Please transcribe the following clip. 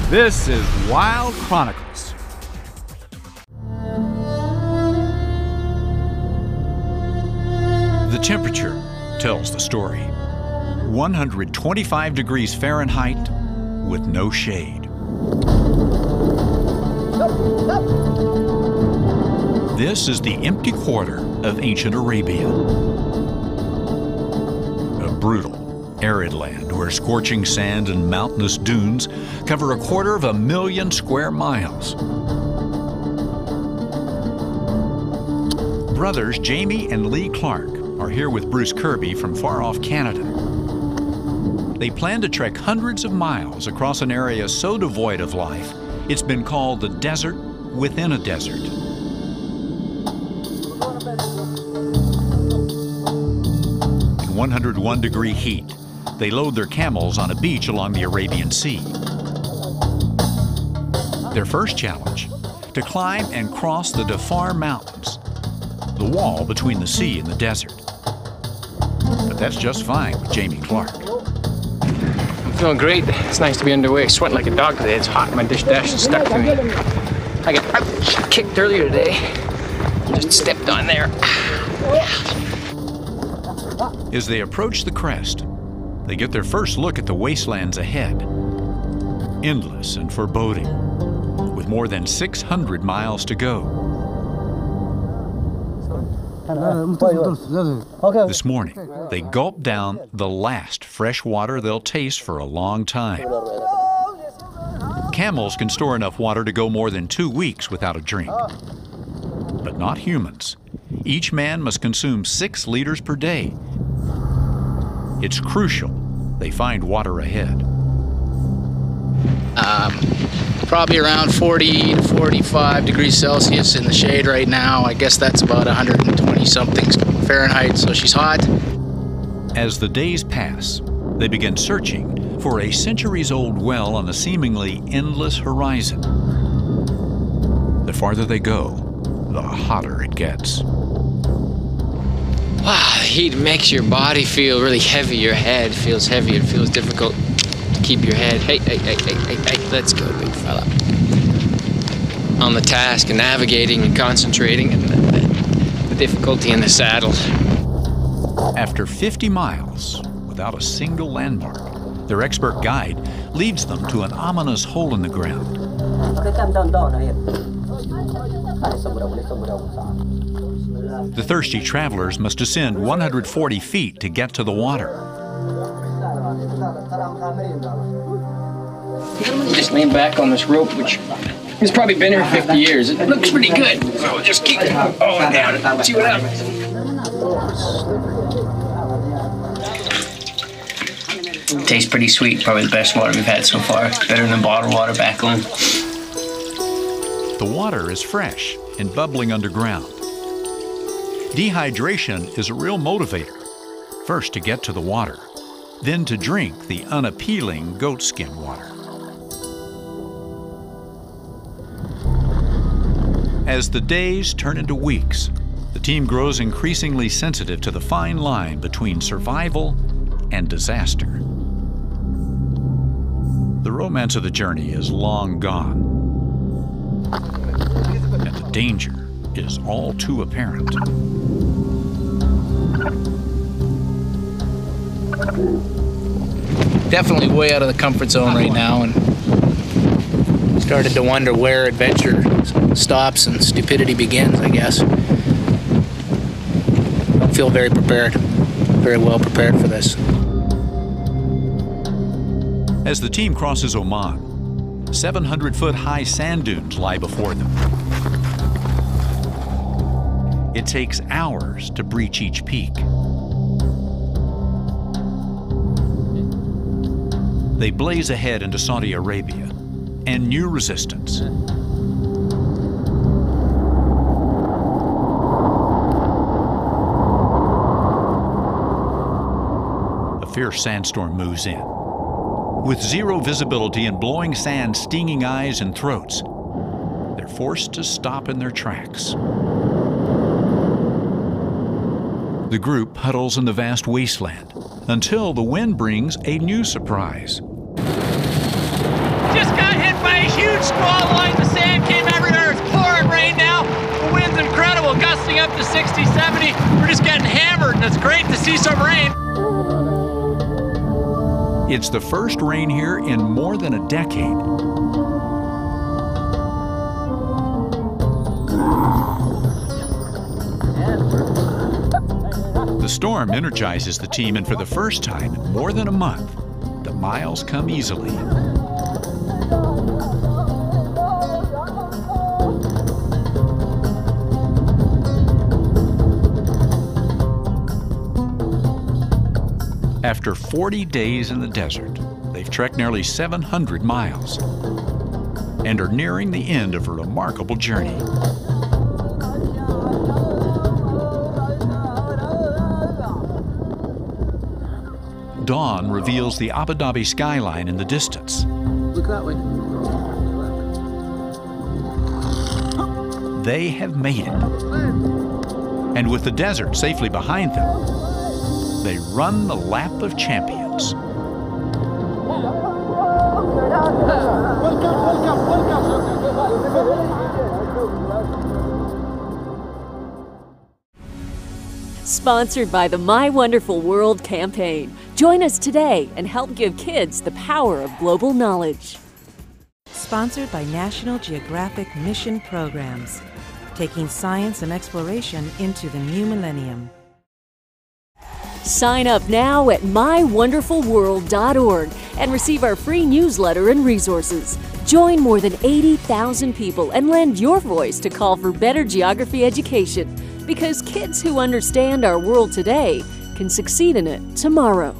This is Wild Chronicles. The temperature tells the story. 125 degrees Fahrenheit with no shade. This is the empty quarter of ancient Arabia. A brutal, arid land where scorching sand and mountainous dunes cover 250,000 square miles. Brothers Jamie and Lee Clark are here with Bruce Kirby from far-off Canada. They plan to trek hundreds of miles across an area so devoid of life, it's been called the desert within a desert. In 101-degree heat, they load their camels on a beach along the Arabian Sea. Their first challenge, to climb and cross the Dhofar Mountains, the wall between the sea and the desert. But that's just fine with Jamie Clark. I'm feeling great. It's nice to be underway. Sweating like a dog today. It's hot. My dish dash is stuck to me. I got kicked earlier today. Just stepped on there. As they approach the crest, they get their first look at the wastelands ahead. Endless and foreboding, with more than 600 miles to go. This morning, they gulp down the last fresh water they'll taste for a long time. Camels can store enough water to go more than 2 weeks without a drink. But not humans. Each man must consume 6 liters per day. It's crucial they find water ahead. Probably around 40 to 45 degrees Celsius in the shade right now. I guess that's about 120 something Fahrenheit, so she's hot. As the days pass, they begin searching for a centuries-old well on a seemingly endless horizon. The farther they go, the hotter it gets. Wow, the heat makes your body feel really heavy. Your head feels heavy. It feels difficult to keep your head. Hey, let's go, big fella. On the task of navigating and concentrating and the difficulty in the saddle. After 50 miles, without a single landmark, their expert guide leads them to an ominous hole in the ground. The thirsty travelers must ascend 140 feet to get to the water. Just lean back on this rope, which has probably been here 50 years. It looks pretty good. So we'll just keep going down and see what happens. Tastes pretty sweet. Probably the best water we've had so far. Better than bottled water back home. The water is fresh and bubbling underground. Dehydration is a real motivator. First to get to the water, then to drink the unappealing goatskin water. As the days turn into weeks, the team grows increasingly sensitive to the fine line between survival and disaster. The romance of the journey is long gone, and the danger is all too apparent. Definitely way out of the comfort zone right now, and started to wonder where adventure stops and stupidity begins, I guess. Don't feel very prepared, very well prepared for this. As the team crosses Oman, 700-foot-high sand dunes lie before them. It takes hours to breach each peak. They blaze ahead into Saudi Arabia and new resistance. A fierce sandstorm moves in. With zero visibility and blowing sand stinging eyes and throats, they're forced to stop in their tracks. The group huddles in the vast wasteland until the wind brings a new surprise. Just got hit by nice huge squall line. The sand came everywhere. It's pouring rain now. The wind's incredible, gusting up to 60, 70. We're just getting hammered, and it's great to see some rain. It's the first rain here in more than a decade. The storm energizes the team, and for the first time in more than a month, the miles come easily. After 40 days in the desert, they've trekked nearly 700 miles and are nearing the end of a remarkable journey. Dawn reveals the Abu Dhabi skyline in the distance. Look that way. They have made it. And with the desert safely behind them, they run the lap of champions. Sponsored by the My Wonderful World campaign. Join us today and help give kids the power of global knowledge. Sponsored by National Geographic Mission Programs, taking science and exploration into the new millennium. Sign up now at mywonderfulworld.org and receive our free newsletter and resources. Join more than 80,000 people and lend your voice to call for better geography education, because kids who understand our world today can succeed in it tomorrow.